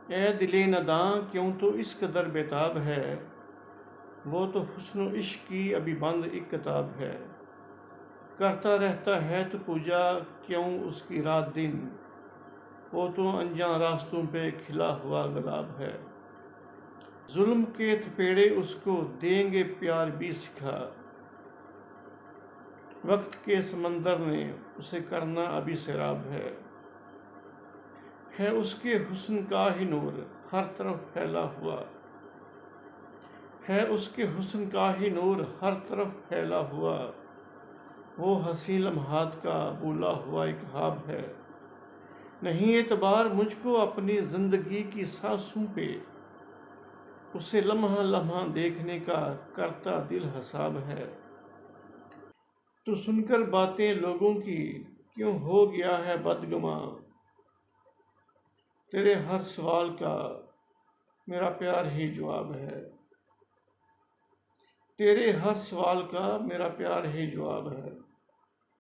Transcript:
اے دل نداں کیوں تو اس قدر بےتاب ہے، وہ تو حسن و عشق کی ابھی بند ایک کتاب ہے۔ کرتا رہتا ہے تو پوجا کیوں اس کی رات دن، وہ تو انجان راستوں پہ کھلا ہوا گلاب ہے۔ ظلم کے تھپیڑے اس کو دیں گے پیار بھی سکھا، وقت کے سمندر نے اسے کرنا ابھی سیراب ہے۔ اس کے حسن کا ہی نور ہر طرف پھیلا ہوا، ہے اس کے حسن کا ہی نور ہر طرف پھیلا ہوا، وہ حسین لمحات کا بولا ہوا ایک خواب ہے۔ نہیں اعتبار مجھ کو اپنی زندگی کی سانسوں پہ، اسے لمحہ لمحہ دیکھنے کا کرتا دل حساب ہے۔ تو سن کر باتیں لوگوں کی کیوں ہو گیا ہے بدگماں، تیرے ہر سوال کا میرا پیار ہی جواب ہے۔ تیرے ہر سوال کا میرا پیار ہی جواب ہے۔